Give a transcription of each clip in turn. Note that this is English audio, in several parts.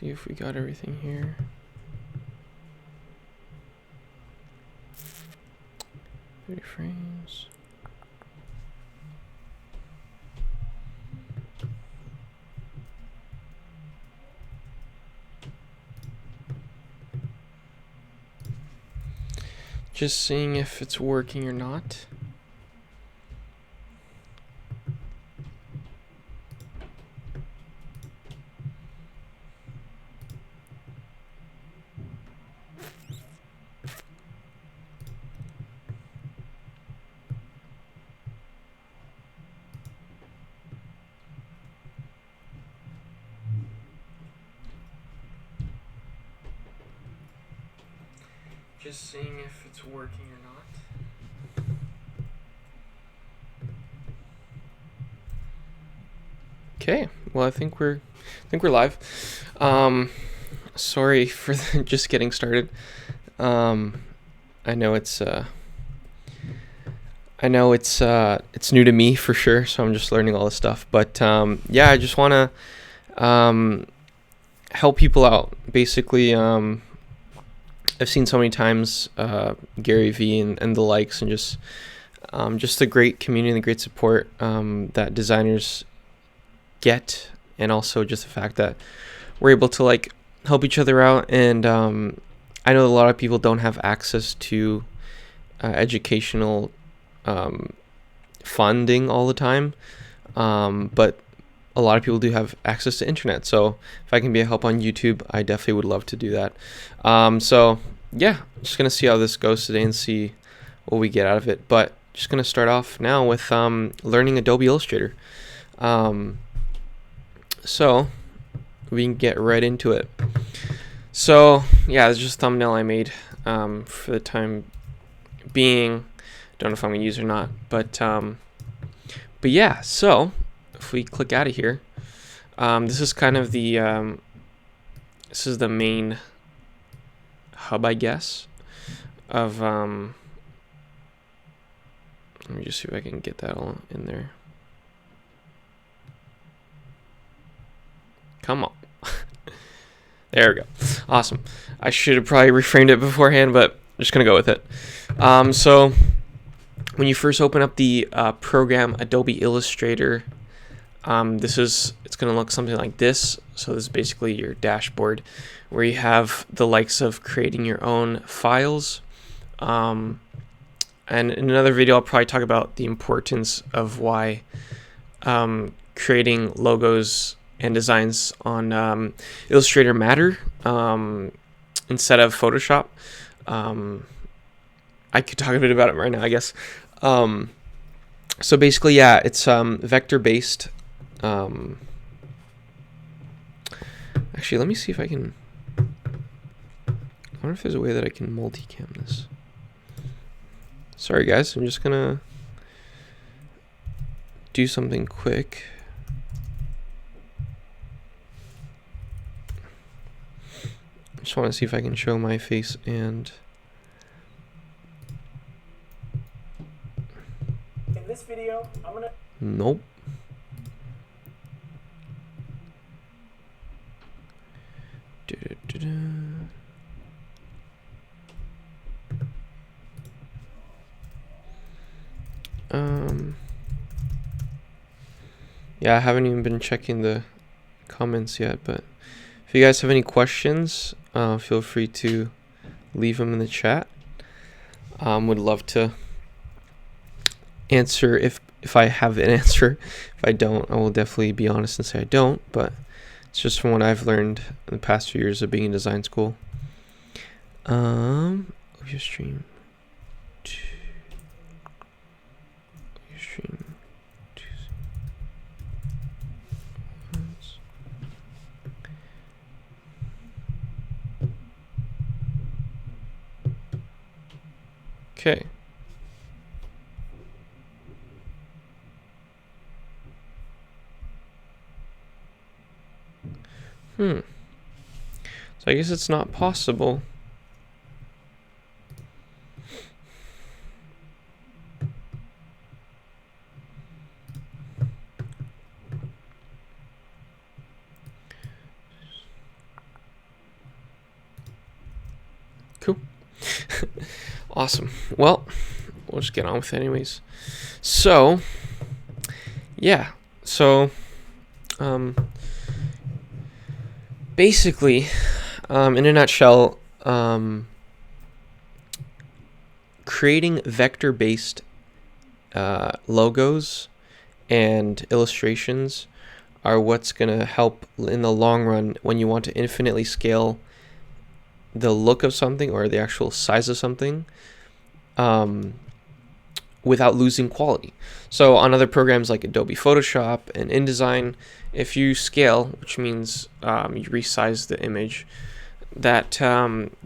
see if we got everything here. Frames. Just seeing if it's working or not. Just seeing if it's working or not. Okay, well I think we're live. Sorry for just getting started. I know it's new to me for sure, so I'm just learning all this stuff. But yeah, I just want to help people out. Basically, I've seen so many times Gary Vee and the likes, and just the great community and the great support that designers get, and also just the fact that we're able to like help each other out. And I know a lot of people don't have access to educational funding all the time, but a lot of people do have access to internet. So if I can be a help on YouTube, I definitely would love to do that. So yeah, just gonna see how this goes today and see what we get out of it. But just gonna start off now with learning Adobe Illustrator. So we can get right into it. So yeah, it's just a thumbnail I made for the time being. Don't know if I'm gonna use it or not, but yeah. So if we click out of here, this is kind of the this is the main hub, I guess, of let me just see if I can get that all in there. Come on. There we go. Awesome. I should have probably reframed it beforehand, but I'm just gonna go with it. So when you first open up the program Adobe Illustrator, it's going to look something like this. So this is basically your dashboard where you have the likes of creating your own files. And in another video, I'll probably talk about the importance of why creating logos and designs on Illustrator matter instead of Photoshop. I could talk a bit about it right now, I guess. So basically, yeah, it's vector-based. Actually, let me see if I can. I wonder if there's a way that I can multicam this. Sorry, guys, I'm just gonna do something quick. I just want to see if I can show my face and. In this video, I'm gonna. Nope. Yeah, I haven't even been checking the comments yet, but if you guys have any questions, feel free to leave them in the chat. Would love to answer if I have an answer. If I don't, I will definitely be honest and say I don't, but it's just from what I've learned in the past few years of being in design school. Your stream. Your stream. Okay. So I guess it's not possible. Awesome. Well, we'll just get on with it anyways. So, yeah. So, basically, in a nutshell, creating vector-based logos and illustrations are what's going to help in the long run when you want to infinitely scale the look of something or the actual size of something without losing quality. So on other programs like Adobe Photoshop and InDesign, if you scale, which means you resize the image, that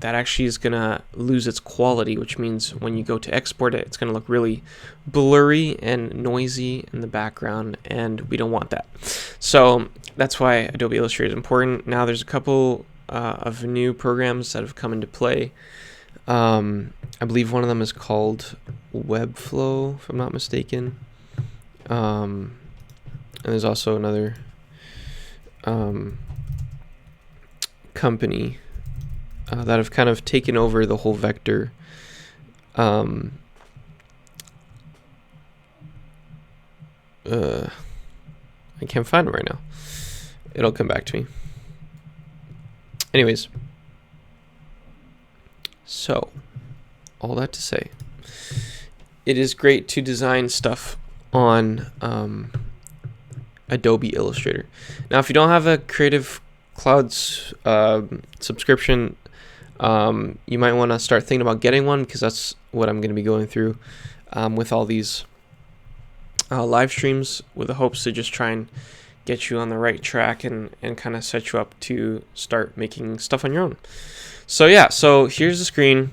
actually is gonna lose its quality, which means when you go to export it, it's gonna look really blurry and noisy in the background, and we don't want that. So that's why Adobe Illustrator is important. Now there's a couple of new programs that have come into play. I believe one of them is called Webflow, if I'm not mistaken. And there's also another company that have kind of taken over the whole vector I can't find it right now. It'll come back to me. Anyways, so all that to say, it is great to design stuff on Adobe Illustrator. Now, if you don't have a Creative Cloud subscription, you might want to start thinking about getting one, because that's what I'm going to be going through with all these live streams, with the hopes to just try and get you on the right track and kind of set you up to start making stuff on your own. So yeah, so here's the screen.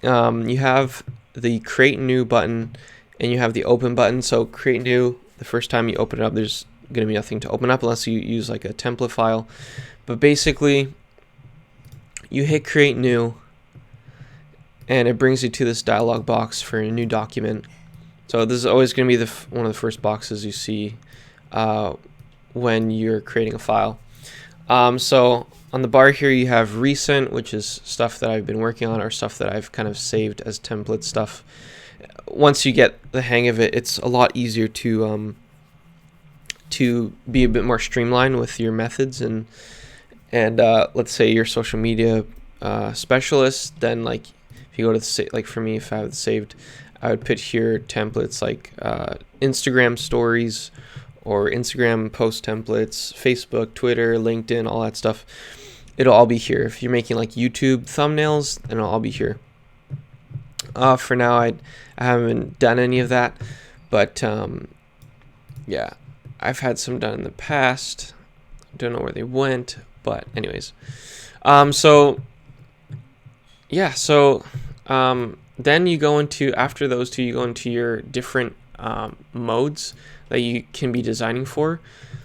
You have the create new button and you have the open button. So create new, the first time you open it up, there's going to be nothing to open up unless you use like a template file. But basically, you hit create new and it brings you to this dialog box for a new document. So this is always going to be one of the first boxes you see when you're creating a file. So on the bar here you have recent, which is stuff that I've been working on or stuff that I've kind of saved as template stuff. Once you get the hang of it, it's a lot easier to be a bit more streamlined with your methods, and let's say you're a social media specialist, then like if you go to like for me, if I have it saved, I would put here templates like Instagram stories or Instagram post templates, Facebook, Twitter, LinkedIn, all that stuff. It'll all be here. If you're making like YouTube thumbnails, then it'll all be here. For now, I haven't done any of that, but yeah, I've had some done in the past. Don't know where they went, but anyways. Then you go into, after those two, you go into your different modes that you can be designing for.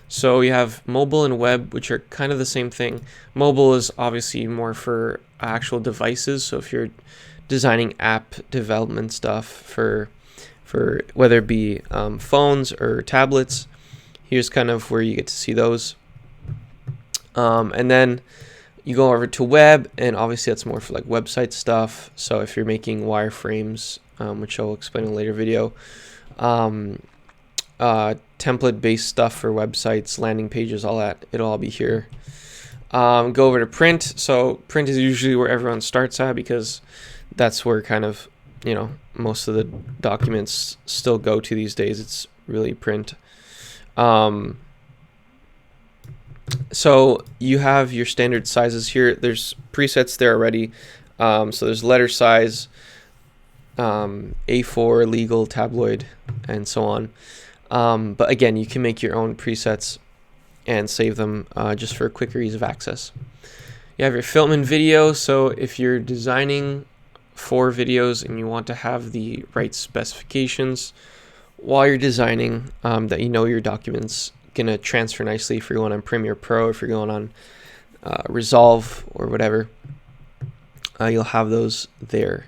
So you have mobile and web, which are kind of the same thing. Mobile is obviously more for actual devices. So if you're designing app development stuff for whether it be phones or tablets, here's kind of where you get to see those. And then you go over to web, and obviously that's more for like website stuff. So if you're making wireframes, which I'll explain in a later video, template-based stuff for websites, landing pages, all that, it'll all be here. Go over to print. So print is usually where everyone starts at, because that's where kind of, most of the documents still go to these days. It's really print. So you have your standard sizes here. There's presets there already. So there's letter size, A4, legal, tabloid, and so on. But again, you can make your own presets and save them just for quicker ease of access. You have your film and video. So if you're designing for videos and you want to have the right specifications while you're designing, that your documents going to transfer nicely, if you're going on Premiere Pro, if you're going on Resolve or whatever, you'll have those there.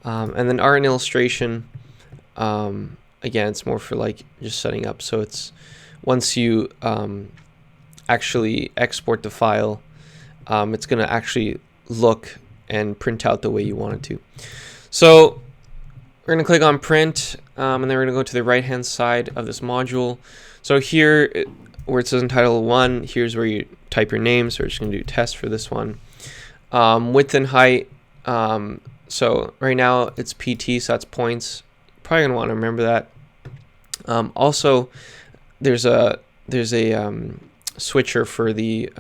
And then art and illustration, again, it's more for like just setting up. So it's once you actually export the file, it's going to actually look and print out the way you want it to. So we're going to click on print, and then we're going to go to the right hand side of this module. So here where it says entitle 1, here's where you type your name. So we're just going to do test for this one. Width and height. So right now it's PT, so that's points. Probably going to want to remember that. Also, there's a switcher for the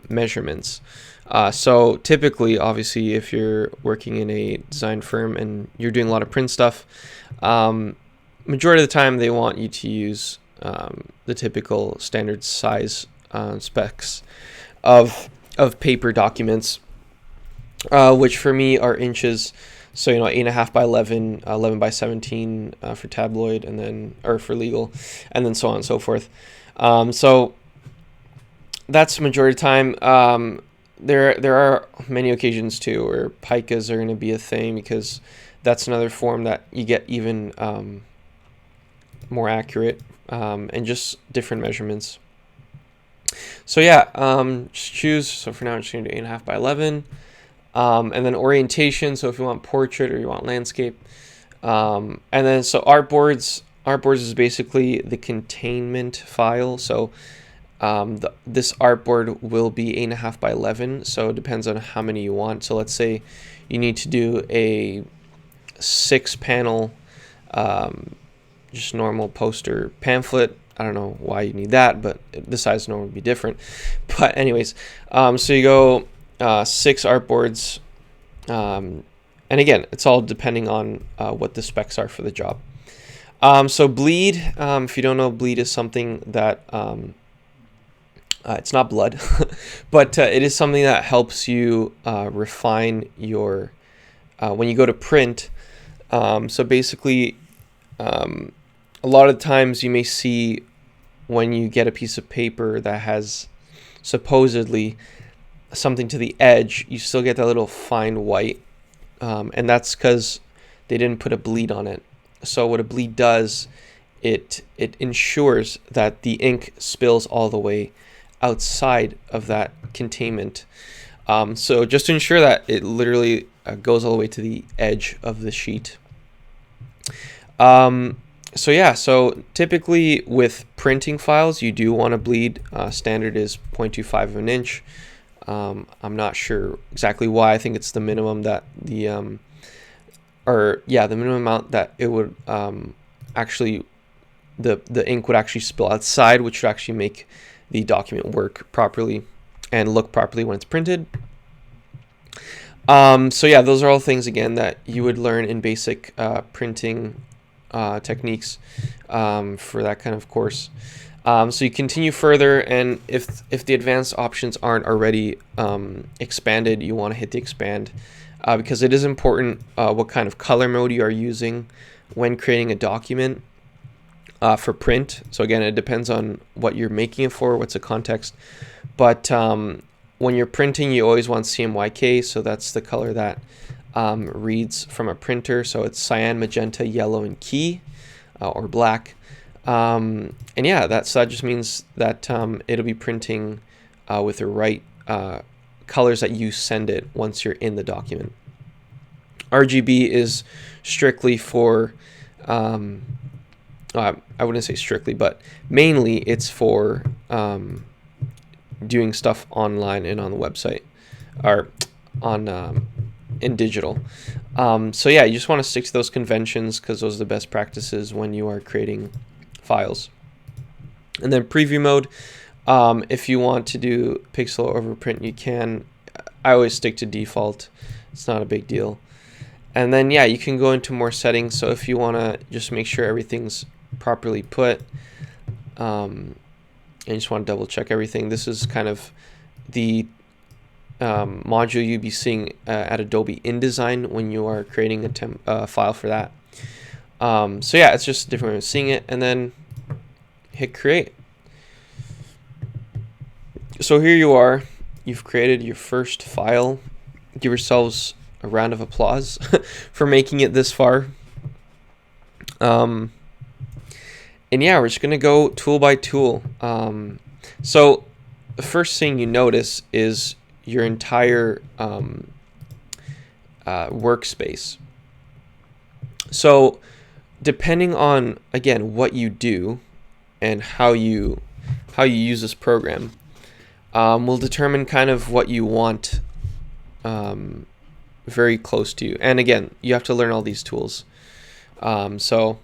measurements. So typically, obviously, if you're working in a design firm and you're doing a lot of print stuff, majority of the time they want you to use the typical standard size specs of paper documents, which for me are inches. So 8.5 by 11, 11 by 17 for tabloid, and then for legal, and then so on and so forth. So that's the majority of the time. There are many occasions too where picas are going to be a thing, because that's another form that you get even more accurate, and just different measurements. So yeah, just choose. So for now, I'm just going to do 8.5 by 11. And then orientation, so if you want portrait or you want landscape. And then so artboards is basically the containment file. So this artboard will be 8.5 by 11, so it depends on how many you want. So let's say you need to do a 6-panel just normal poster pamphlet. I don't know why you need that, but the size normally would be different. But anyways, so you go 6 artboards, and again, it's all depending on what the specs are for the job. So bleed, if you don't know, bleed is something that it's not blood, but it is something that helps you refine your when you go to print. So basically, a lot of times you may see when you get a piece of paper that has supposedly something to the edge, you still get that little fine white, and that's because they didn't put a bleed on it. So what a bleed does, it ensures that the ink spills all the way outside of that containment. So just to ensure that it literally goes all the way to the edge of the sheet. So yeah, so typically with printing files, you do want to bleed. Standard is 0.25 of an inch. I'm not sure exactly why. I think it's the minimum that the minimum amount that it would actually the ink would actually spill outside, which would actually make the document work properly and look properly when it's printed. So yeah, those are all things again that you would learn in basic printing techniques for that kind of course. So you continue further, and if the advanced options aren't already expanded, you want to hit the expand, because it is important what kind of color mode you are using when creating a document for print. So again, it depends on what you're making it for, what's the context. But when you're printing, you always want CMYK, so that's the color that reads from a printer. So it's cyan, magenta, yellow, and key, or black. And yeah, that just means that it'll be printing with the right colors that you send it once you're in the document. RGB is strictly for, I wouldn't say strictly, but mainly it's for doing stuff online and on the website, or on in digital. So yeah, you just want to stick to those conventions because those are the best practices when you are creating files. And then preview mode, if you want to do pixel overprint, you can. I always stick to default. It's not a big deal. And then yeah, you can go into more settings. So if you want to just make sure everything's properly put, and you just want to double check everything, this is kind of the module you'll be seeing at Adobe InDesign when you are creating a file for that. So yeah, it's just a different way of seeing it, and then hit create. So here you are, you've created your first file. Give yourselves a round of applause for making it this far. And yeah, we're just gonna go tool by tool. So the first thing you notice is your entire workspace. So depending on, again, what you do and how you use this program, will determine kind of what you want very close to you. And again, you have to learn all these tools. So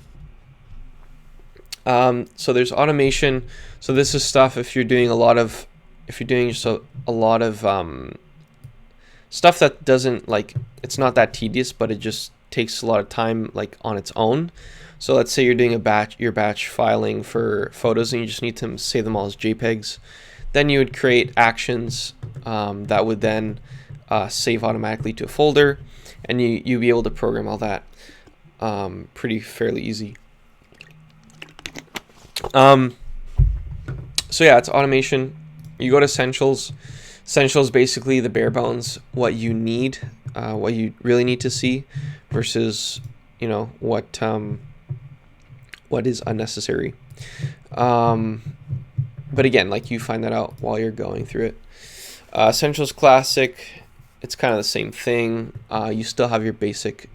there's automation. So this is stuff if you're doing just a lot of stuff that doesn't, like, it's not that tedious, but it just takes a lot of time, like, on its own. So let's say you're doing your batch filing for photos and you just need to save them all as JPEGs. Then you would create actions that would then save automatically to a folder, and you'd be able to program all that pretty fairly easy. So yeah, it's automation. You go to Essentials. Essentials basically the bare bones, what you need, what you really need to see, versus what is unnecessary. But again, like, you find that out while you're going through it. Essentials Classic, it's kind of the same thing. You still have your basic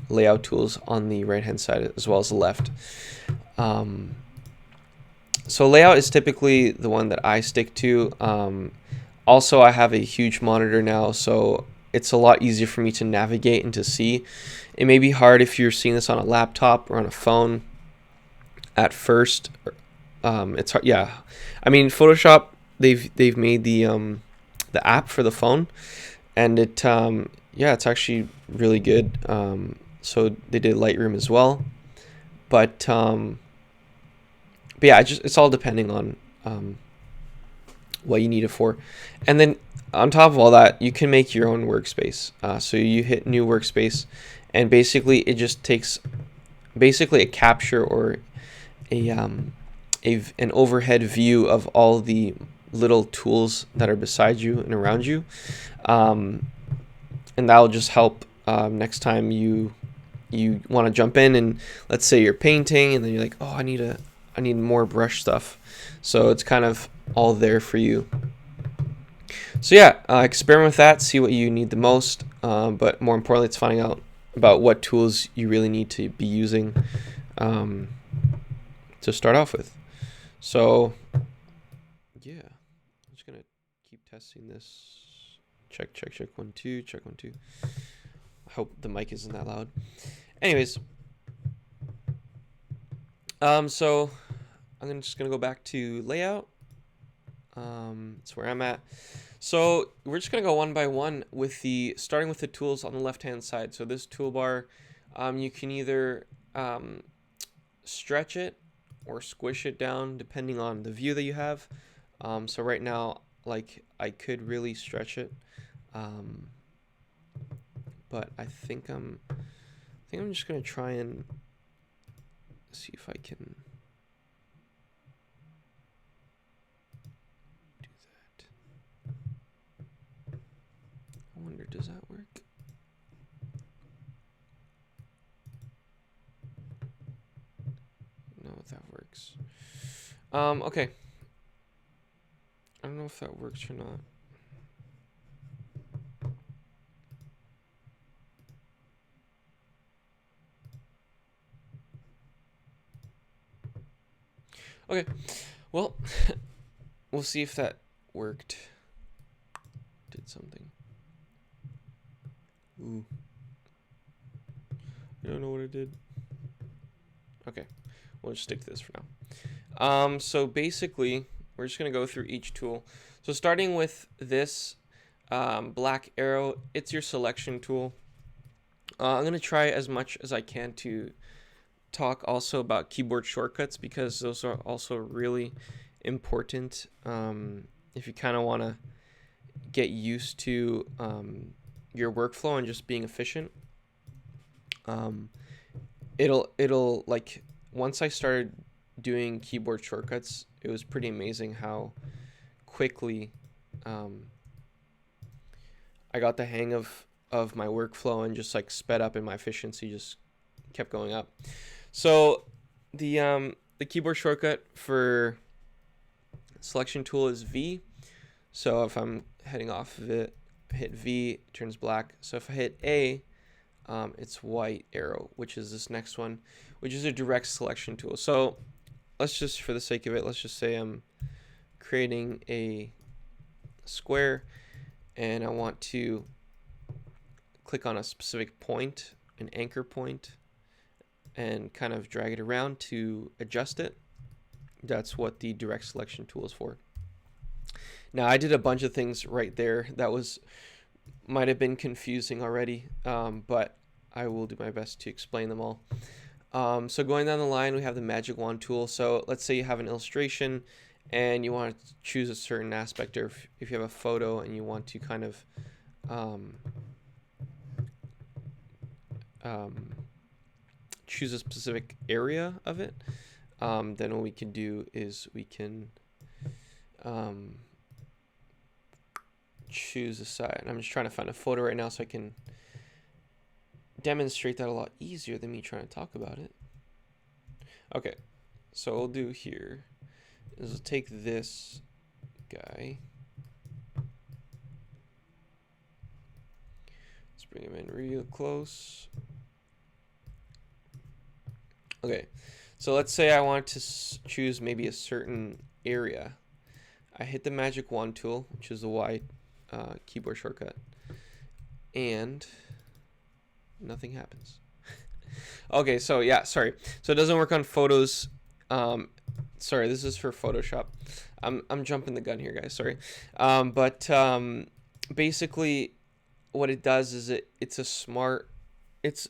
layout tools on the right hand side as well as the left. So layout is typically the one that I stick to. Also, I have a huge monitor now, so it's a lot easier for me to navigate and to see. It may be hard if you're seeing this on a laptop or on a phone at first. It's hard. Yeah, I mean, Photoshop, they've made the app for the phone, and it's actually really good. So they did Lightroom as well, but yeah, it's all depending on what you need it for. And then on top of all that, you can make your own workspace. So you hit new workspace, and basically it just takes a capture or an overhead view of all the little tools that are beside you and around you, and that will just help next time you want to jump in, and let's say you're painting and then you're like, oh, I need more brush stuff. So it's kind of all there for you. So yeah, experiment with that, see what you need the most, but more importantly, it's finding out about what tools you really need to be using to start off with. So yeah, I'm just gonna keep testing this. Check 1 2, check 1 2. I hope the mic isn't that loud. Anyways, so I'm just gonna go back to layout. That's where I'm at. So we're just gonna go one by one with starting with the tools on the left hand side. So this toolbar, you can either stretch it or squish it down depending on the view that you have. So right now, like, I could really stretch it, but I think I'm just gonna try and see if I can do that. I wonder, does that work? No, that works. Okay. I don't know if that works or not. Okay, well, we'll see if that worked. Did something. Ooh. I don't know what it did. Okay, we'll just stick to this for now. So basically, we're just going to go through each tool. So starting with this black arrow, it's your selection tool. I'm going to try as much as I can to talk also about keyboard shortcuts, because those are also really important if you kind of want to get used to your workflow and just being efficient. It'll like, once I started doing keyboard shortcuts, it was pretty amazing how quickly I got the hang of my workflow, and just like sped up, and my efficiency just kept going up. So the keyboard shortcut for selection tool is V. So if I'm heading off of it, hit V, it turns black. So if I hit A, its white arrow, which is this next one, which is a direct selection tool. So let's just, for the sake of it, let's just say I'm creating a square and I want to click on a specific point, an anchor point, and kind of drag it around to adjust it. That's what the direct selection tool is for. Now I did a bunch of things right there that might have been confusing already, but I will do my best to explain them all. So going down the line, we have the magic wand tool. So let's say you have an illustration and you want to choose a certain aspect, or if you have a photo and you want to kind of choose a specific area of it, then what we can do is we can choose a side. And I'm just trying to find a photo right now so I can demonstrate that a lot easier than me trying to talk about it. Okay, so what we'll do here is we'll take this guy. Let's bring him in real close. Okay, so let's say I want to choose maybe a certain area. I hit the magic wand tool, which is the Y keyboard shortcut, and nothing happens. Okay, so yeah, sorry. So it doesn't work on photos. Sorry, this is for Photoshop. I'm jumping the gun here, guys. Sorry. But basically, what it does is it's a smart. It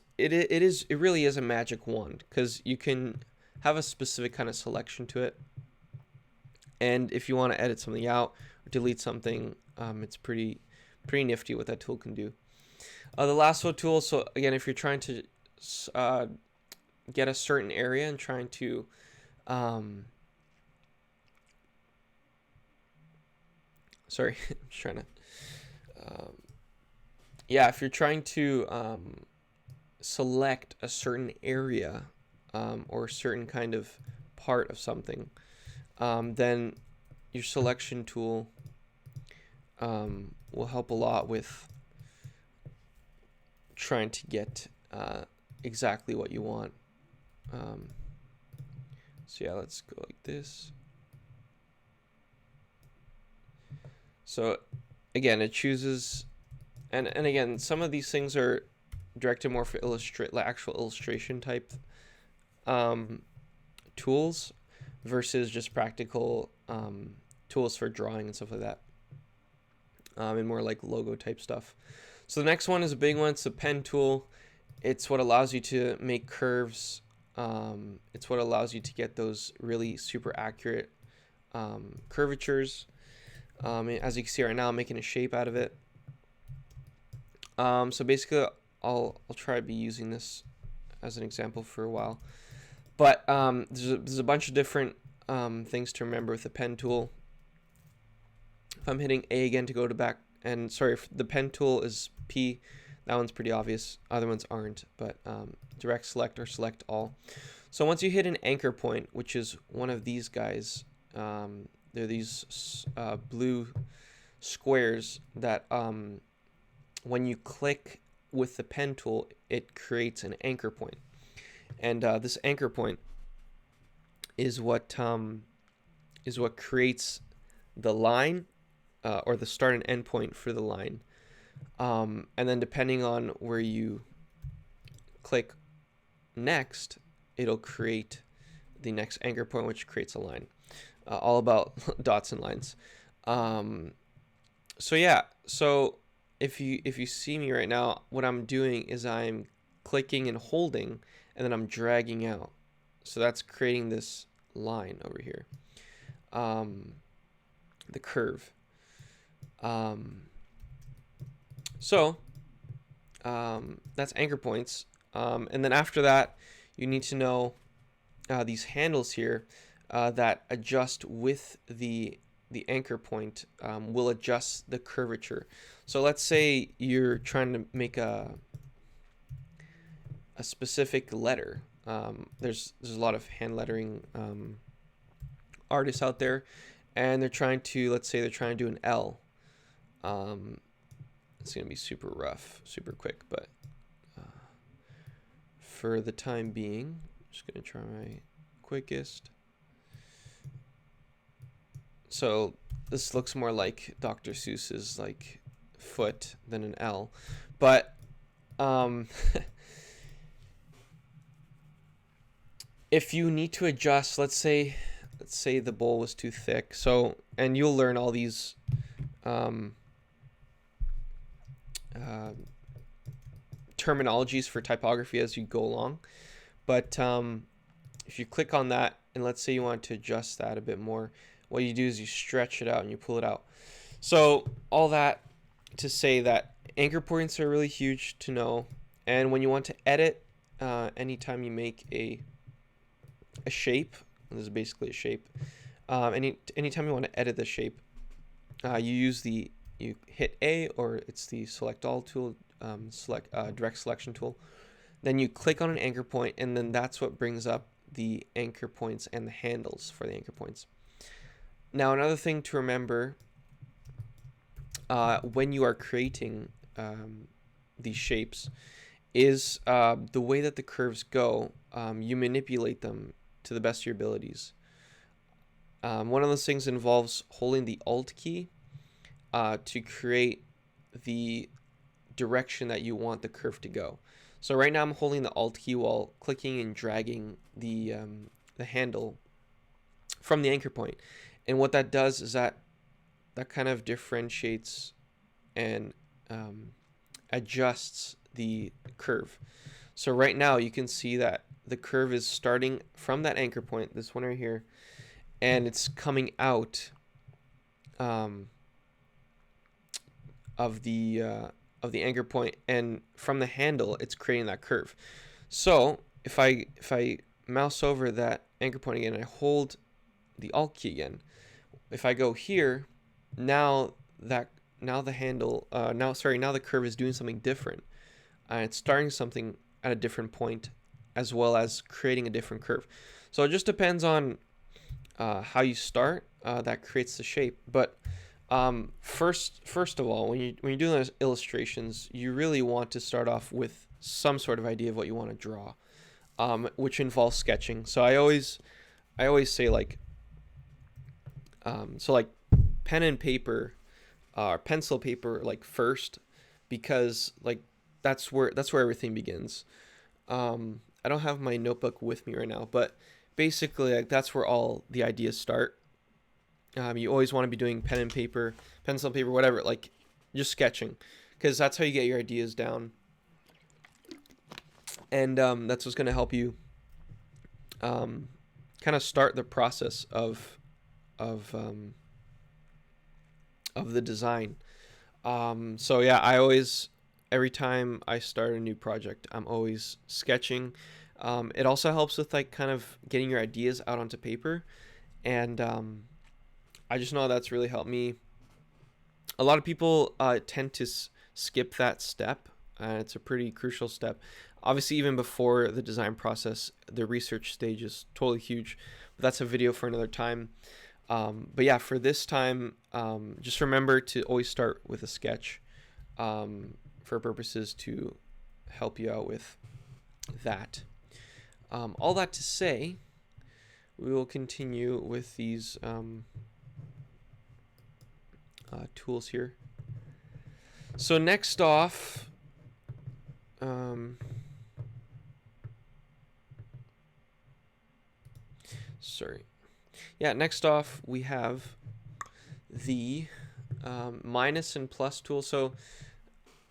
really is a magic wand, because you can have a specific kind of selection to it. And if you want to edit something out or delete something, it's pretty nifty what that tool can do. The lasso tool. So again, if you're trying to get a certain area and trying to sorry, I'm just trying to yeah, if you're trying to select a certain area or a certain kind of part of something, then your selection tool will help a lot with trying to get exactly what you want. So yeah, let's go like this. So again, it chooses, and again, some of these things are directed more for actual illustration type tools versus just practical tools for drawing and stuff like that, and more like logo type stuff. So the next one is a big one. It's the pen tool. It's what allows you to make curves. It's what allows you to get those really super accurate curvatures. As you can see right now, I'm making a shape out of it. So basically, I'll try to be using this as an example for a while. But there's a bunch of different things to remember with the pen tool. If I'm hitting A again to go to back, and sorry, the pen tool is P. That one's pretty obvious. Other ones aren't, but direct select or select all. So once you hit an anchor point, which is one of these guys, they're these blue squares that when you click with the pen tool, it creates an anchor point. And this anchor point is what creates the line or the start and end point for the line. And then depending on where you click next, it'll create the next anchor point, which creates a line. All about dots and lines. So yeah, so if you see me right now, what I'm doing is I'm clicking and holding, and then I'm dragging out. So that's creating this line over here, the curve. So that's anchor points, and then after that, you need to know these handles here that adjust with the anchor point, will adjust the curvature. So let's say you're trying to make a specific letter. There's a lot of hand lettering artists out there, and they're trying to, let's say they're trying to do an L. It's gonna be super rough, super quick, but for the time being. Just gonna try my quickest. So this looks more like Dr. Seuss's like foot than an L, but if you need to adjust, let's say the bowl was too thick. So, and you'll learn all these terminologies for typography as you go along. But if you click on that, and let's say you want to adjust that a bit more, what you do is you stretch it out and you pull it out. So all that to say that anchor points are really huge to know. And when you want to edit, anytime you make a shape, this is basically a shape. Anytime you want to edit the shape, you hit A, or it's the select all tool, direct selection tool. Then you click on an anchor point, and then that's what brings up the anchor points and the handles for the anchor points. Now, another thing to remember when you are creating these shapes is the way that the curves go. You manipulate them to the best of your abilities. One of those things involves holding the Alt key to create the direction that you want the curve to go. So right now I'm holding the Alt key while clicking and dragging the handle from the anchor point. And what that does is that kind of differentiates and adjusts the curve. So right now you can see that the curve is starting from that anchor point, this one right here, and it's coming out of the anchor point, and from the handle it's creating that curve. So if I mouse over that anchor point again and I hold the Alt key again, if I go here, now the curve is doing something different. It's starting something at a different point, as well as creating a different curve. So it just depends on how you start. That creates the shape. But first of all, when you're doing those illustrations, you really want to start off with some sort of idea of what you want to draw, which involves sketching. So I always say like pen and paper or pencil paper like first, because like that's where everything begins. I don't have my notebook with me right now, but basically like that's where all the ideas start. You always want to be doing pen and paper, pencil and paper, whatever, like just sketching, because that's how you get your ideas down, and that's what's going to help you kind of start the process of the design. So yeah, every time I start a new project, I'm always sketching. It also helps with like kind of getting your ideas out onto paper, and I just know that's really helped me. A lot of people tend to skip that step, and it's a pretty crucial step. Obviously, even before the design process, the research stage is totally huge, but that's a video for another time. But yeah, for this time, just remember to always start with a sketch for purposes to help you out with that. All that to say, we will continue with these tools here. So next off, next off we have the minus and plus tool. So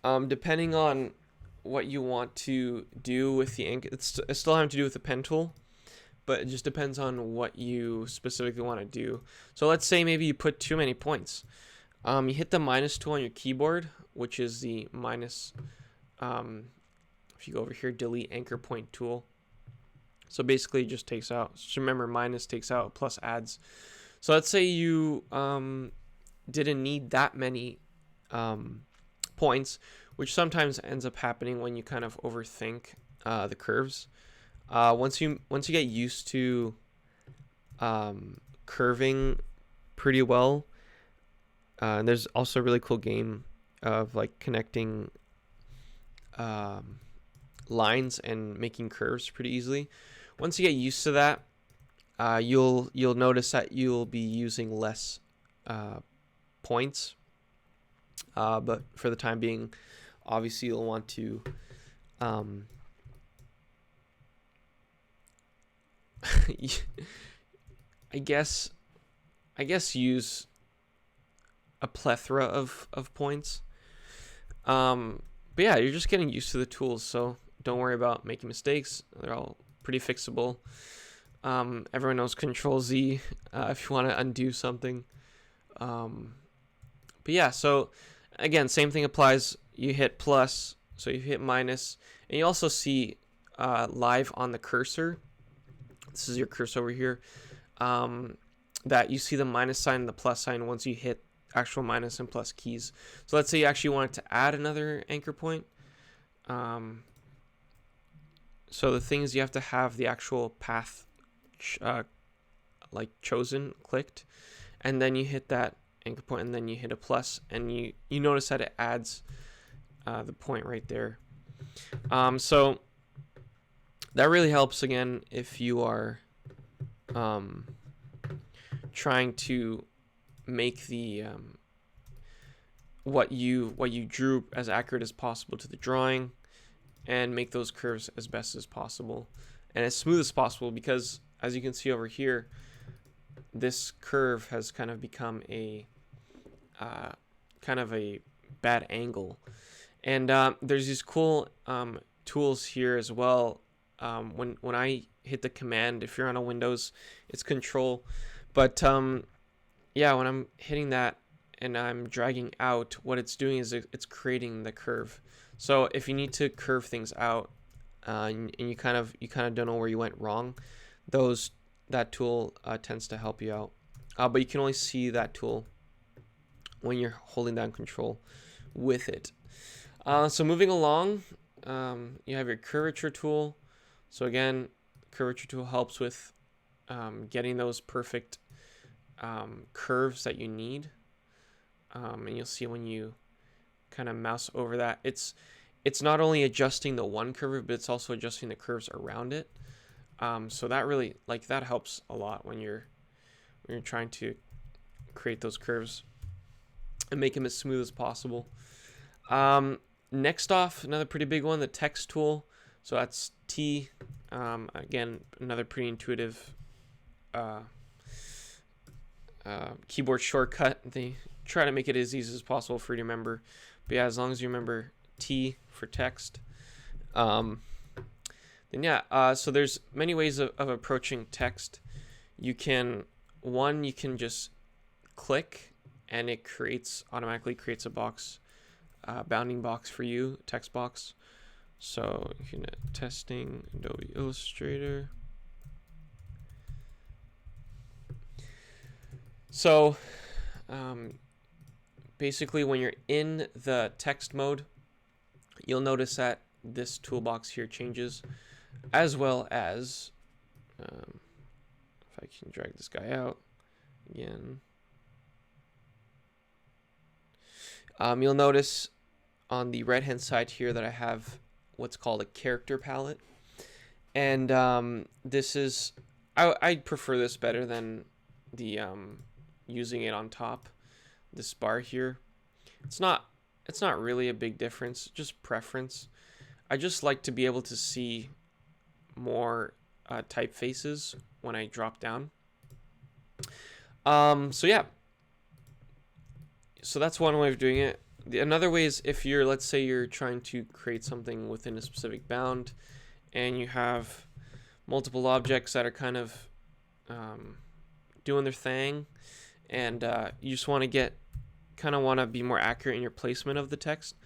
depending on what you want to do with the ink, it's still having to do with the pen tool, but it just depends on what you specifically want to do. So let's say maybe you put too many points. You hit the minus tool on your keyboard, which is the minus, if you go over here, delete anchor point tool. So basically it just takes out, just remember minus takes out, plus adds. So let's say you didn't need that many points, which sometimes ends up happening when you kind of overthink the curves. Once you get used to curving pretty well, and there's also a really cool game of like connecting lines and making curves pretty easily. Once you get used to that, you'll notice that you'll be using less points. But for the time being, obviously you'll want to I guess use a plethora of points. But yeah, you're just getting used to the tools, so don't worry about making mistakes. They're all pretty fixable. Everyone knows Control Z if you want to undo something. But yeah, so again, same thing applies. You hit plus, so you hit minus, and you also see live on the cursor. This is your cursor over here. That you see the minus sign and the plus sign once you hit actual minus and plus keys. So let's say you actually wanted to add another anchor point. So the thing is, you have to have the actual path chosen, clicked, and then you hit that anchor point, and then you hit a plus, and you notice that it adds the point right there. So that really helps, again, if you are trying to make the what you drew as accurate as possible to the drawing, and make those curves as best as possible and as smooth as possible, because as you can see over here, this curve has kind of become a bad angle. And there's these cool tools here as well. When I hit the command, if you're on a Windows, it's Control, but yeah, when I'm hitting that and I'm dragging out, what it's doing is it's creating the curve. So if you need to curve things out, and you kind of don't know where you went wrong, that tool tends to help you out. But you can only see that tool when you're holding down Control with it. So moving along, you have your curvature tool. So again, curvature tool helps with getting those perfect curves that you need. And you'll see when you kind of mouse over that, it's not only adjusting the one curve, but it's also adjusting the curves around it. So that really, that helps a lot when you're trying to create those curves and make them as smooth as possible. Next off, another pretty big one, the text tool. So that's T. Again, another pretty intuitive keyboard shortcut. They try to make it as easy as possible for you to remember. But yeah, as long as you remember T for text, then yeah. So there's many ways of approaching text. You can just click, and it automatically creates a box, bounding box for you, text box. So you can testing Adobe Illustrator. So basically, when you're in the text mode, you'll notice that this toolbox here changes, as well as if I can drag this guy out again, you'll notice on the right hand side here that I have what's called a character palette, and this is I prefer this better than the using it on top. This bar here, it's not really a big difference, just preference. I just like to be able to see more typefaces when I drop down. So yeah, so that's one way of doing it. Another way is if let's say you're trying to create something within a specific bound, and you have multiple objects that are kind of doing their thing, and you just want to be more accurate in your placement of the text.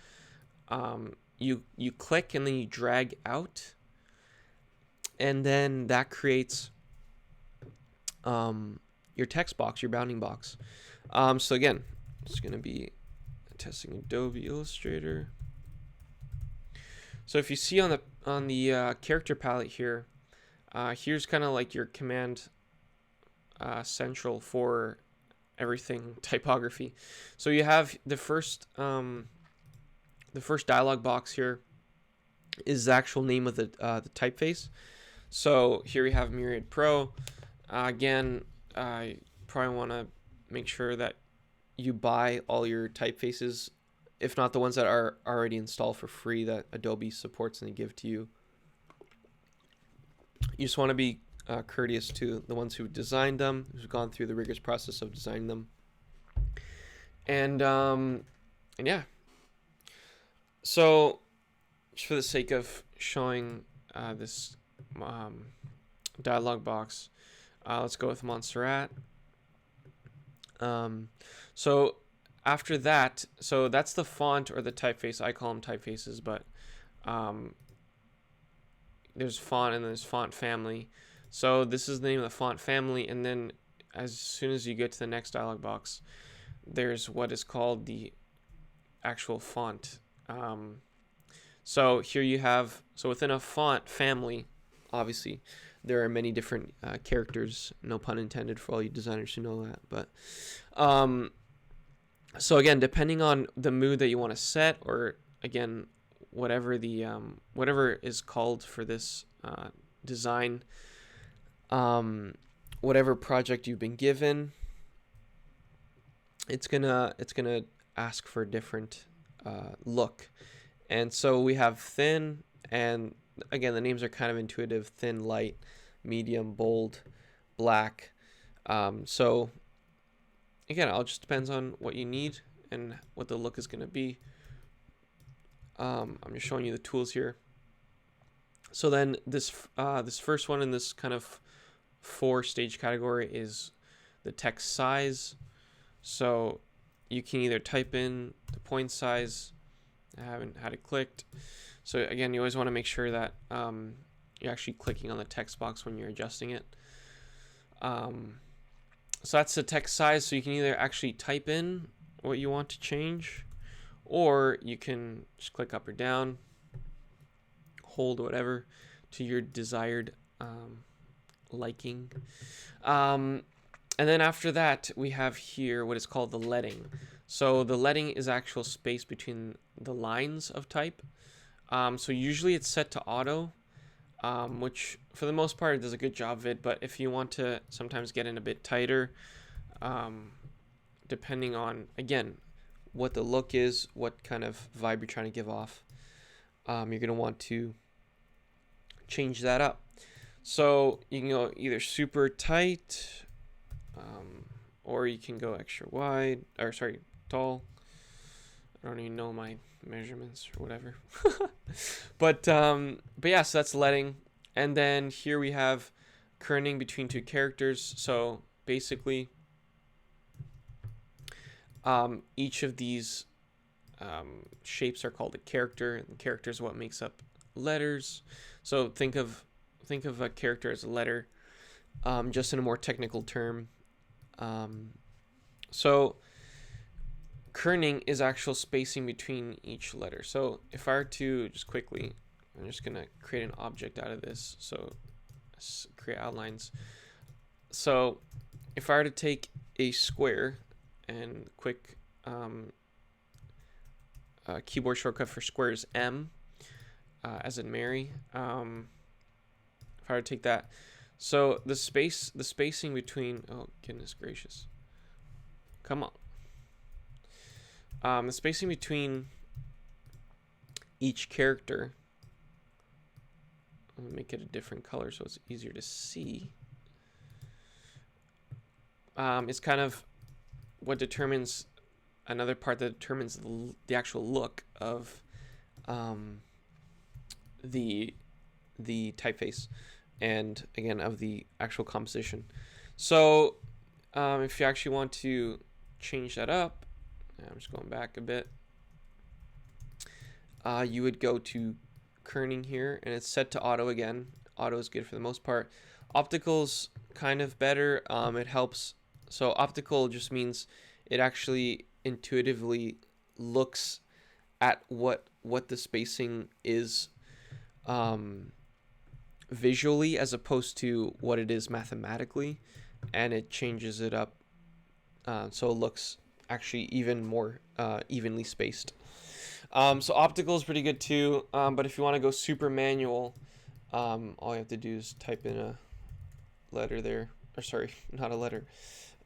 You click and then you drag out, and then that creates your text box, your bounding box. So again, it's going to be testing Adobe Illustrator. So if you see on the character palette here, here's kind of like your command central for everything typography. So you have the first dialog box here. is the actual name of the typeface. So here we have Myriad Pro. Again, I probably want to make sure that you buy all your typefaces, if not the ones that are already installed for free that Adobe supports and they give to you. You just want to be courteous to the ones who designed them, who've gone through the rigorous process of designing them. And yeah. So just for the sake of showing this dialog box, let's go with Montserrat. So after that, so that's the font or the typeface. I call them typefaces, but there's font and there's font family. So this is the name of the font family, and then as soon as you get to the next dialog box, there's what is called the actual font. So here you have, so within a font family, obviously there are many different characters, no pun intended for all you designers who know that. But so again, depending on the mood that you want to set, or again, whatever the whatever is called for this design, whatever project you've been given, it's gonna ask for a different look. And so we have thin, and again, the names are kind of intuitive: thin, light, medium, bold, black. So again, it all just depends on what you need and what the look is going to be. I'm just showing you the tools here. So then this first one in this kind of 4-stage category is the text size. So you can either type in the point size. I haven't had it clicked. So again, you always want to make sure that you're actually clicking on the text box when you're adjusting it. So that's the text size. So you can either actually type in what you want to change, or you can just click up or down, hold whatever to your desired liking. And then after that, we have here what is called the leading. So the leading is actual space between the lines of type. So usually it's set to auto, which for the most part it does a good job of it. But if you want to sometimes get in a bit tighter, depending on, again, what the look is, what kind of vibe you're trying to give off, you're going to want to change that up. So you can go either super tight, or you can go extra wide, or sorry, tall. I don't even know my measurements or whatever. but yeah, so that's leading. And then here we have kerning between two characters. So basically, each of these shapes are called a character, and the character is what makes up letters. So think of a character as a letter, just in a more technical term. So kerning is actual spacing between each letter. So if I were to just quickly, I'm just gonna create an object out of this. So create outlines. So if I were to take a square, and quick keyboard shortcut for square is M, as in Mary. If I were to take that, so the spacing between, oh goodness gracious, come on. The spacing between each character, I'm gonna make it a different color so it's easier to see. It's kind of what determines, another part that determines the actual look of the typeface, and again of the actual composition. So if you actually want to change that up, I'm just going back a bit, you would go to kerning here, and it's set to auto again. Auto is good for the most part. Optical's kind of better. It helps. So optical just means it actually intuitively looks at what the spacing is visually, as opposed to what it is mathematically, and it changes it up so it looks actually even more evenly spaced. So optical is pretty good too, but if you want to go super manual, all you have to do is type in a letter there, or sorry, not a letter,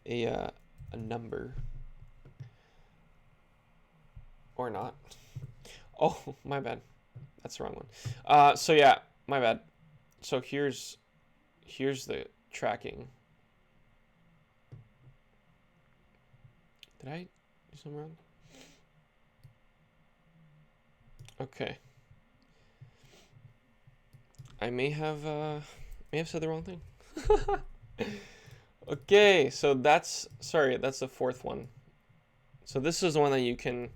a number, or not. Oh, my bad, that's the wrong one. So yeah, my bad. So here's the tracking. Did I do something wrong? Okay. I may have said the wrong thing. Okay, so that's the fourth one. So this is the one that you can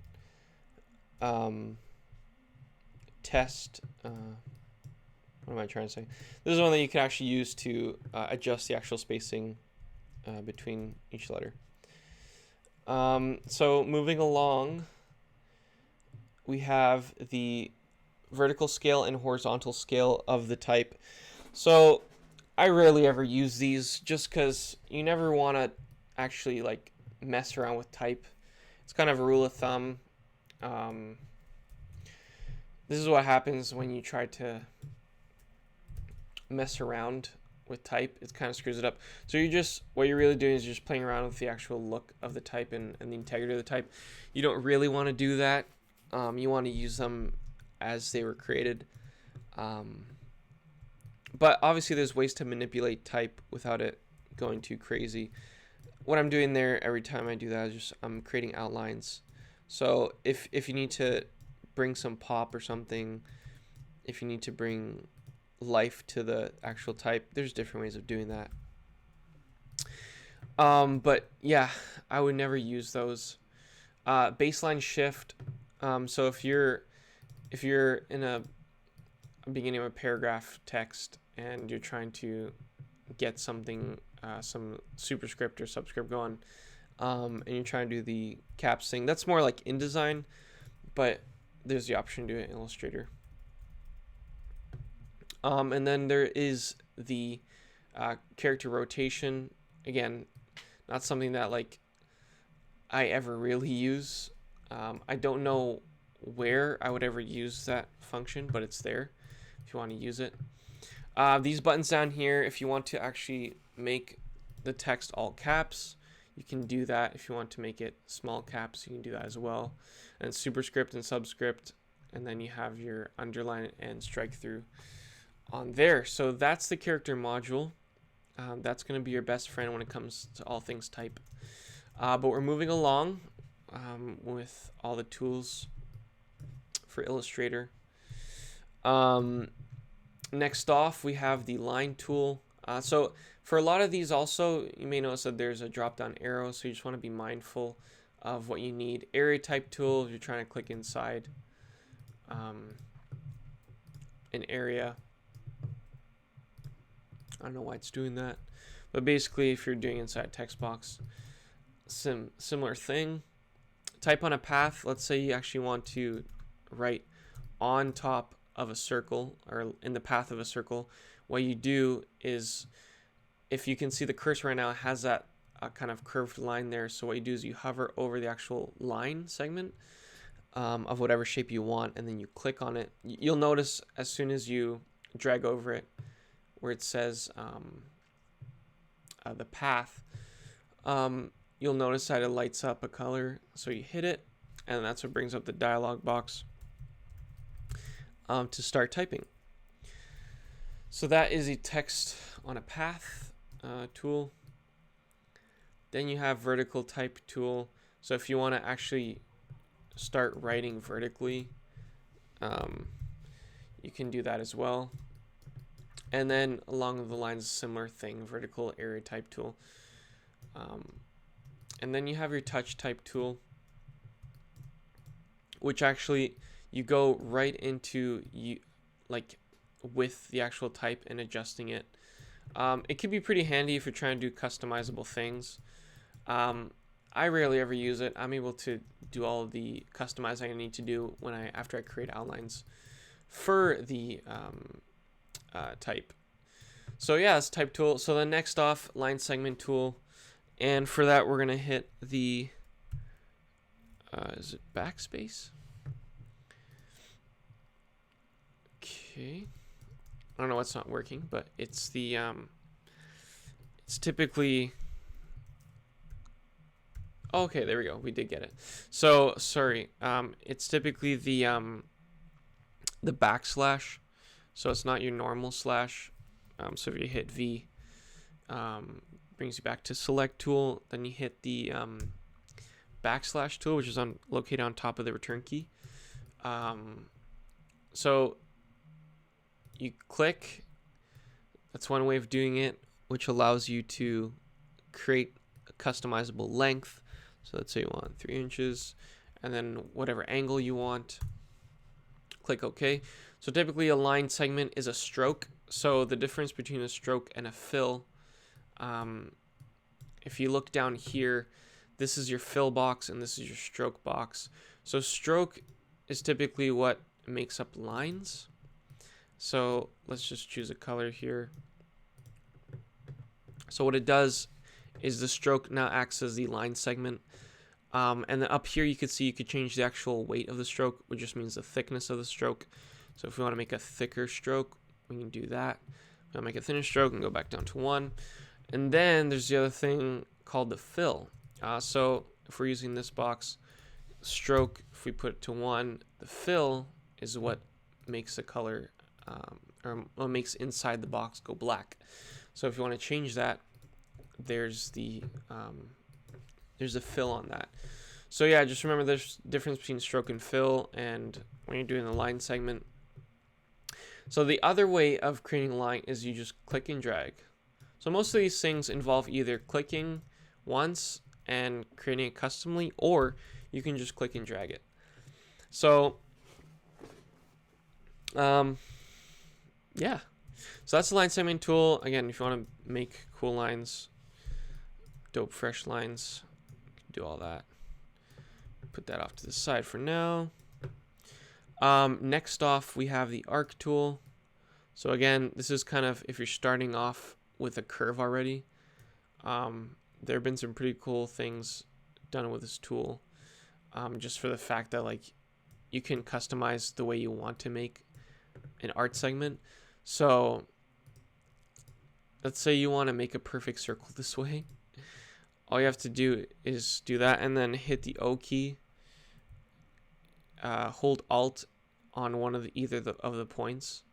test. What am I trying to say? This is one that you can actually use to adjust the actual spacing between each letter. So moving along, we have the vertical scale and horizontal scale of the type. So I rarely ever use these just because you never want to actually like mess around with type. It's kind of a rule of thumb. This is what happens when you try to mess around with type. It kind of screws it up. So what you're really doing is you're just playing around with the actual look of the type and the integrity of the type. You don't really want to do that. You want to use them as they were created. But obviously there's ways to manipulate type without it going too crazy. What I'm doing there every time I do that is I'm creating outlines. So if you need to bring some pop or something, if you need to bring life to the actual type, there's different ways of doing that. But yeah, I would never use those. Baseline shift. So if you're in a beginning of a paragraph text and you're trying to get something, some superscript or subscript going, and you're trying to do the caps thing, that's more like InDesign, but there's the option to do it in Illustrator. And then there is the character rotation. Again, not something that like I ever really use. I don't know where I would ever use that function, but it's there if you want to use it. These buttons down here, if you want to actually make the text all caps, you can do that. If you want to make it small caps, you can do that as well. And superscript and subscript, and then you have your underline and strike through on there. So that's the character module. That's going to be your best friend when it comes to all things type. But we're moving along with all the tools for Illustrator. Next off, we have the line tool. So for a lot of these also, you may notice that there's a drop-down arrow, so you just want to be mindful of what you need. Area type tool, if you're trying to click inside an area. I don't know why it's doing that, but basically if you're doing inside a text box, similar thing. Type on a path. Let's say you actually want to write on top of a circle or in the path of a circle. What you do is, if you can see the cursor right now, it has that kind of curved line there. So what you do is you hover over the actual line segment of whatever shape you want, and then you click on it. You'll notice as soon as you drag over it, where it says the path, you'll notice that it lights up a color. So you hit it, and that's what brings up the dialog box to start typing. So that is a text on a path tool. Then you have vertical type tool. So if you want to actually start writing vertically, you can do that as well. And then along the lines, similar thing, vertical area type tool. And then you have your touch type tool, which actually you go right into like with the actual type and adjusting it. It can be pretty handy if you're trying to do customizable things. I rarely ever use it. I'm able to do all of the customizing I need to do after I create outlines for the type. So yeah, that's type tool. So then next off, line segment tool, and for that we're gonna hit the is it backspace? Okay. I don't know what's not working, but it's the it's typically. Okay, there we go. We did get it. So sorry. It's typically the backslash. So it's not your normal slash. So if you hit V, brings you back to select tool. Then you hit the backslash tool, which is located on top of the return key. So you click. That's one way of doing it, which allows you to create a customizable length. So let's say you want 3 inches, and then whatever angle you want. Click OK. So typically a line segment is a stroke. So the difference between a stroke and a fill, if you look down here, this is your fill box and this is your stroke box. So stroke is typically what makes up lines. So let's just choose a color here. So what it does is the stroke now acts as the line segment. And then up here you could see you could change the actual weight of the stroke, which just means the thickness of the stroke. So if we want to make a thicker stroke, we can do that. If we want to make a thinner stroke, and go back down to 1. And then there's the other thing called the fill. So if we're using this box, stroke, if we put it to 1, the fill is what makes the color, or what makes inside the box go black. So if you want to change that, there's the fill on that. So yeah, just remember there's a difference between stroke and fill, and when you're doing the line segment. So the other way of creating a line is you just click and drag. So most of these things involve either clicking once and creating it customly, or you can just click and drag it. So yeah, so that's the line segment tool. Again, if you want to make cool lines, dope fresh lines, do all that. Put that off to the side for now. Next off, we have the arc tool. So again, this is kind of if you're starting off with a curve already. There have been some pretty cool things done with this tool, just for the fact that like you can customize the way you want to make an art segment. So let's say you want to make a perfect circle this way. All you have to do is do that and then hit the O key. Hold Alt on one of either of the points.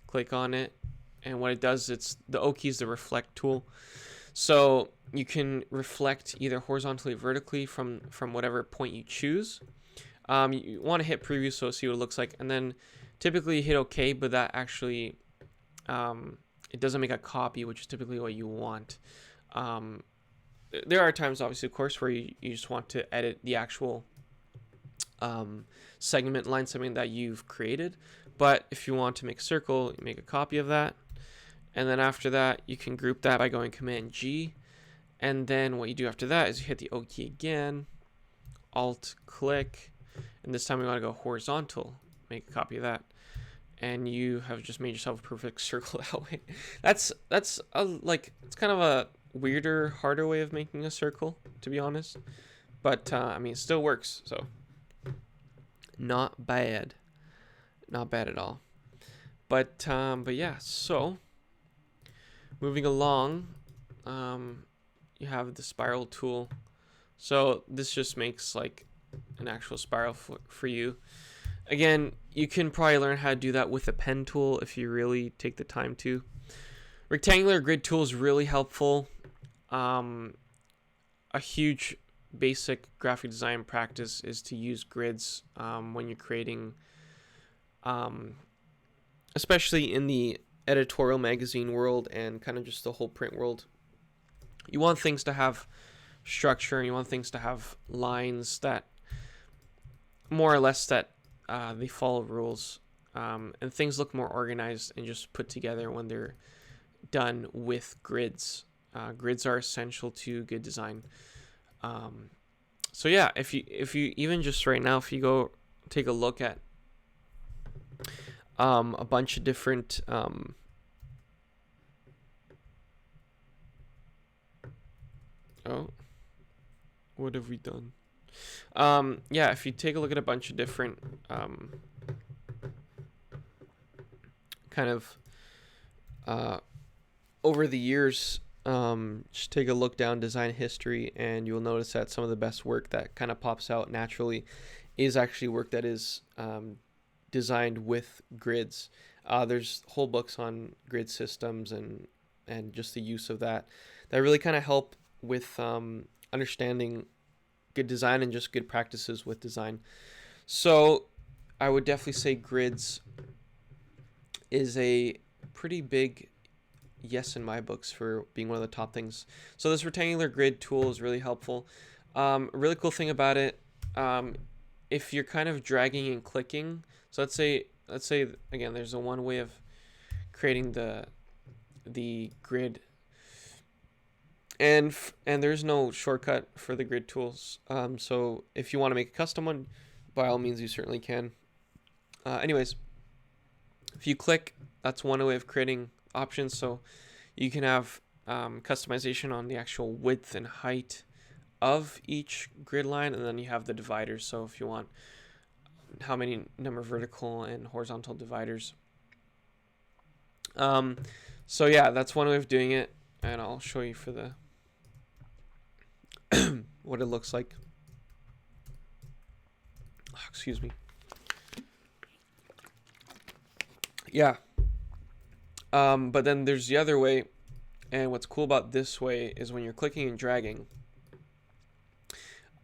Click on it, and what it does, it's the O key is the reflect tool. So you can reflect either horizontally or vertically from whatever point you choose. You want to hit preview so see what it looks like, and then typically you hit OK, but that actually it doesn't make a copy, which is typically what you want. There are times, obviously, of course, where you just want to edit the actual line segment that you've created. But if you want to make a circle, you make a copy of that. And then after that, you can group that by going Command G. And then what you do after that is you hit the O key again, Alt click, and this time we want to go horizontal, make a copy of that. And you have just made yourself a perfect circle that way. That's it's kind of a weirder, harder way of making a circle, to be honest. But I mean, it still works, so not bad at all. But yeah, so moving along, you have the spiral tool. So this just makes like an actual spiral for you. Again, you can probably learn how to do that with a pen tool if you really take the time to. Rectangular grid tool is really helpful. A huge basic graphic design practice is to use grids when you're creating, especially in the editorial magazine world and kind of just the whole print world. You want things to have structure, and you want things to have lines that more or less that they follow rules, and things look more organized and just put together when they're done with grids. Grids are essential to good design. So yeah, if you even just right now, if you go take a look at a bunch of different what have we done? Yeah, if you take a look at a bunch of different kind of over the years, just take a look down design history, and you'll notice that some of the best work that kind of pops out naturally is actually work that is designed with grids. There's whole books on grid systems and just the use of that really kind of help with understanding good design and just good practices with design. So I would definitely say grids is a pretty big yes in my books for being one of the top things. So this rectangular grid tool is really helpful. A really cool thing about it, if you're kind of dragging and clicking, so let's say again, there's a one way of creating the grid, and there's no shortcut for the grid tools. So if you want to make a custom one, by all means, you certainly can. Anyways, if you click, that's one way of creating options. So you can have customization on the actual width and height of each grid line, and then you have the dividers. So if you want how many number of vertical and horizontal dividers. So yeah, that's one way of doing it, and I'll show you for the what it looks like. Oh, excuse me. Yeah. But then there's the other way, and what's cool about this way is when you're clicking and dragging,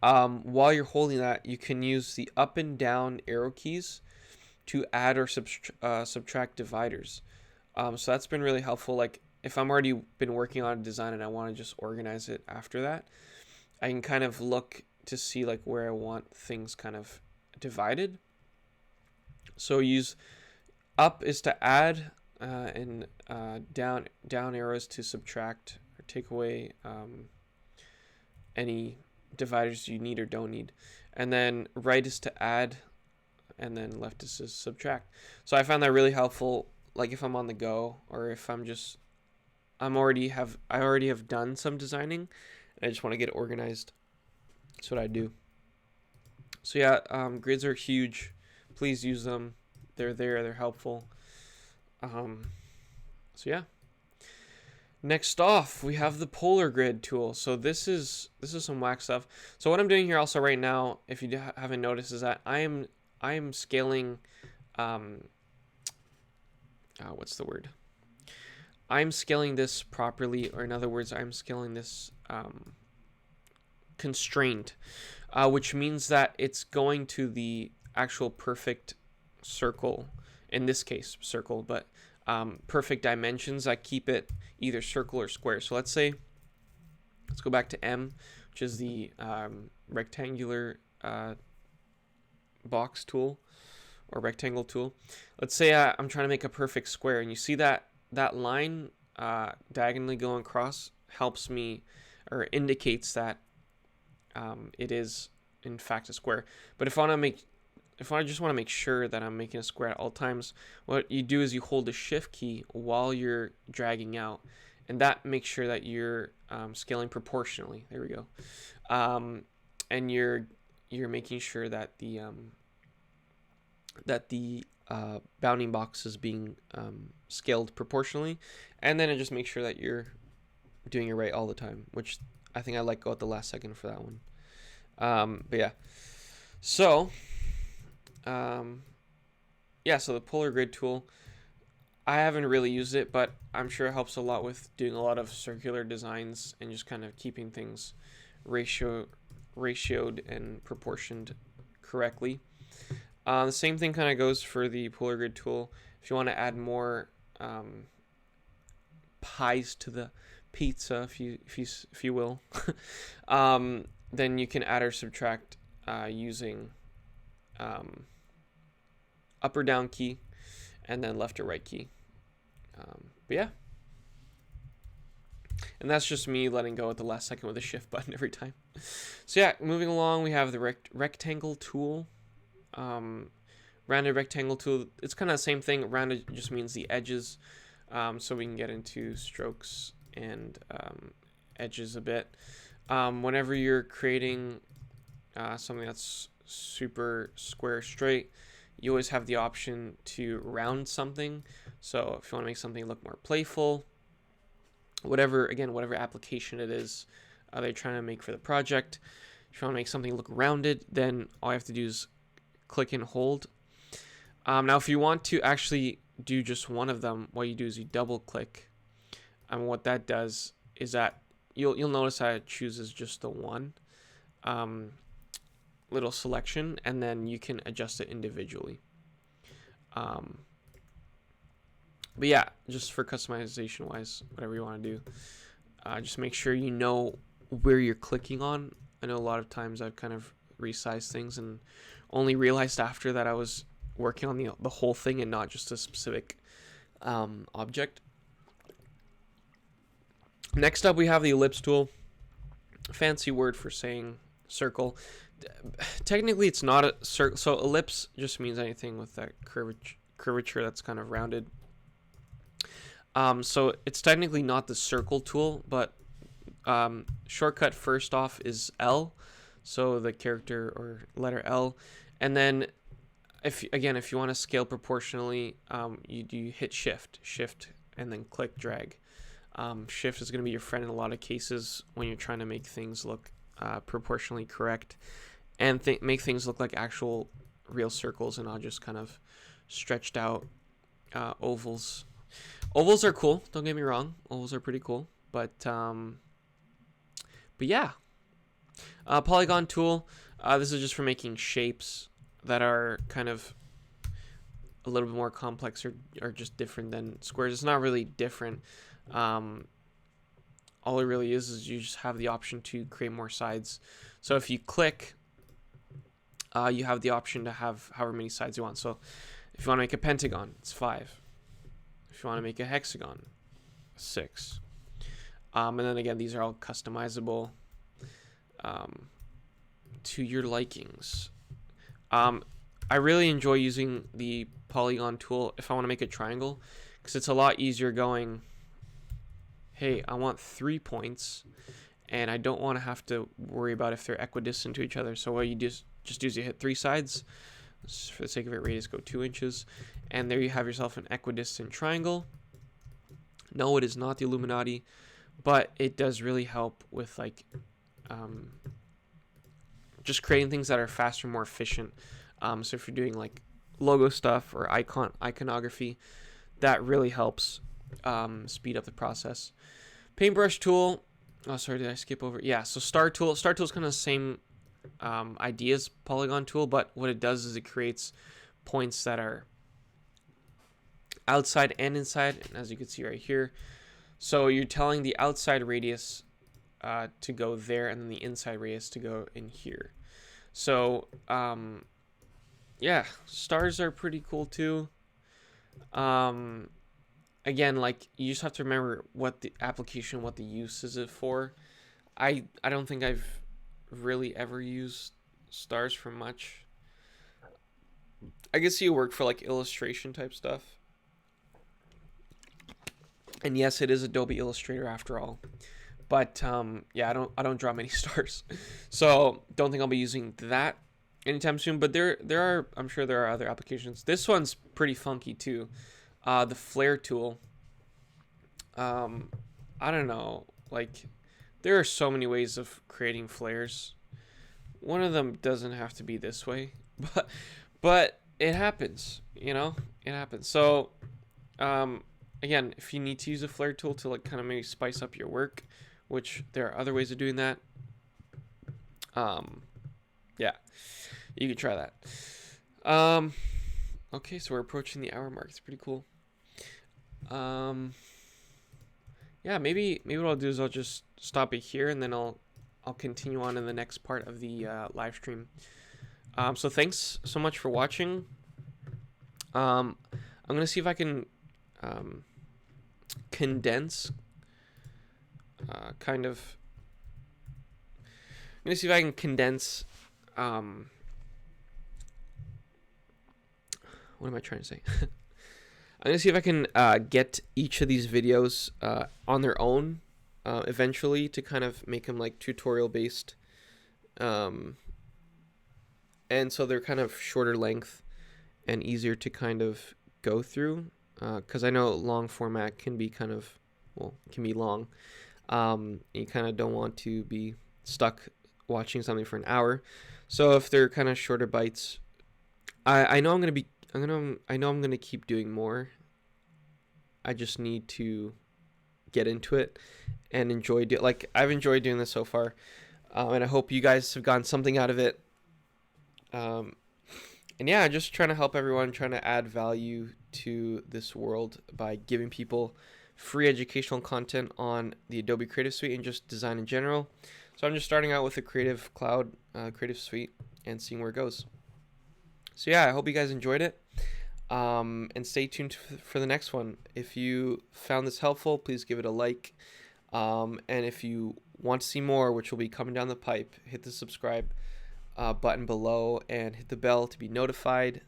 while you're holding that, you can use the up and down arrow keys to add or subtract dividers. So that's been really helpful. Like if I'm already been working on a design and I want to just organize it after that, I can kind of look to see like where I want things kind of divided. So use up is to add, and down arrows to subtract or take away any dividers you need or don't need, and then right is to add, and then left is to subtract. So I found that really helpful, like if I'm on the go, or if I already have done some designing and I just want to get organized. That's what I do. So yeah, grids are huge. Please use them. They're helpful. So yeah. Next off, we have the polar grid tool. So this is some whack stuff. So what I'm doing here also right now, if you haven't noticed, is that I am scaling. What's the word? I'm scaling this properly, or in other words, I'm scaling this constrained, which means that it's going to the actual perfect circle. In this case, circle, but perfect dimensions that keep it either circle or square. So let's go back to M, which is the rectangular box tool or rectangle tool. Let's say I'm trying to make a perfect square, and you see that line diagonally going across helps me, or indicates that it is in fact a square. But if I just want to make sure that I'm making a square at all times, what you do is you hold the shift key while you're dragging out, and that makes sure that you're scaling proportionally. There we go. And you're making sure that the bounding box is being scaled proportionally, and then it just makes sure that you're doing it right all the time, which I think I let go at the last second for that one. But yeah, so so the polar grid tool, I haven't really used it, but I'm sure it helps a lot with doing a lot of circular designs and just kind of keeping things ratioed and proportioned correctly. The same thing kind of goes for the polar grid tool. If you want to add more pies to the pizza, if you will, then you can add or subtract using up or down key, and then left or right key. But yeah, and that's just me letting go at the last second with the shift button every time. So yeah, moving along, we have the rectangle tool. Rounded rectangle tool, it's kind of the same thing. Rounded just means the edges, so we can get into strokes and edges a bit. Whenever you're creating something that's super square straight, you always have the option to round something. So if you want to make something look more playful, whatever application it is they're trying to make for the project, if you want to make something look rounded, then all you have to do is click and hold. Now if you want to actually do just one of them, what you do is you double click, and what that does is that you'll notice that it chooses just the one little selection, and then you can adjust it individually. But yeah, just for customization wise, whatever you want to do, just make sure you know where you're clicking on. I know a lot of times I've kind of resized things and only realized after that I was working on the whole thing and not just a specific object. Next up, we have the ellipse tool. Fancy word for saying circle. Technically, it's not a circle. So ellipse just means anything with that curvature that's kind of rounded. So it's technically not the circle tool, but shortcut first off is L. So the character or letter L, and then if you want to scale proportionally, you hit shift, and then click drag. Shift is going to be your friend in a lot of cases when you're trying to make things look proportionally correct and make things look like actual real circles and not just kind of stretched out ovals. Ovals are cool, don't get me wrong. Ovals are pretty cool, but yeah. Polygon tool, this is just for making shapes that are kind of a little bit more complex or just different than squares. It's not really different. All it really is you just have the option to create more sides. So if you click, you have the option to have however many sides you want. So if you want to make a pentagon, it's 5. If you want to make a hexagon, 6. And then again, these are all customizable to your likings. I really enjoy using the polygon tool if I want to make a triangle, because it's a lot easier going, hey, I want 3 points and I don't want to have to worry about if they're equidistant to each other. So what you just do is you hit 3 sides. Just for the sake of it, radius go 2 inches, and there you have yourself an equidistant triangle. No, it is not the Illuminati, but it does really help with like just creating things that are faster, more efficient. So if you're doing like logo stuff or iconography, that really helps speed up the process. Paintbrush tool. Oh, sorry, did I skip over? Yeah, so Star tool. Star tool is kind of the same idea as Polygon tool, but what it does is it creates points that are outside and inside, and as you can see right here. So you're telling the outside radius to go there, and then the inside radius to go in here. So yeah, stars are pretty cool too. Again, like, you just have to remember what the application, what the use is it for. I don't think I've really ever used stars for much. I guess you work for like illustration type stuff. And yes, it is Adobe Illustrator after all. But yeah, I don't draw many stars. So don't think I'll be using that anytime soon. But there are, I'm sure there are other applications. This one's pretty funky too. The flare tool. I don't know, like, there are so many ways of creating flares. One of them doesn't have to be this way, but it happens, you know, it happens. So again, if you need to use a flare tool to like kind of maybe spice up your work, which there are other ways of doing that, yeah, you could try that. Okay, so we're approaching the hour mark. It's pretty cool. Yeah, maybe what I'll do is I'll just stop it here, and then I'll continue on in the next part of the live stream. So thanks so much for watching. I'm gonna see if I can condense kind of. I'm gonna see if I can condense. What am I trying to say? I'm going to see if I can get each of these videos on their own eventually, to kind of make them like tutorial based. And so they're kind of shorter length. and easier to kind of go through, because I know long format can be kind of, well, can be long. You kind of don't want to be stuck watching something for an hour. So if they're kind of shorter bites, I know I know I'm gonna keep doing more. I just need to get into it and like I've enjoyed doing this so far, and I hope you guys have gotten something out of it. And yeah, just trying to help everyone, trying to add value to this world by giving people free educational content on the Adobe Creative Suite and just design in general. So I'm just starting out with the Creative Cloud, Creative Suite, and seeing where it goes. So yeah, I hope you guys enjoyed it. And stay tuned for the next one. If you found this helpful, please give it a like. And if you want to see more, which will be coming down the pipe, hit the subscribe button below and hit the bell to be notified,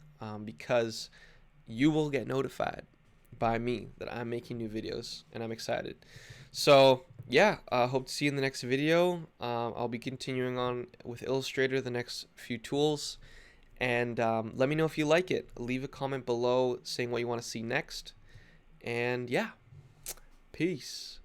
because you will get notified by me that I'm making new videos, and I'm excited. So yeah, hope to see you in the next video. I'll be continuing on with Illustrator, the next few tools, and let me know if you like it. Leave a comment below saying what you want to see next, and yeah, peace.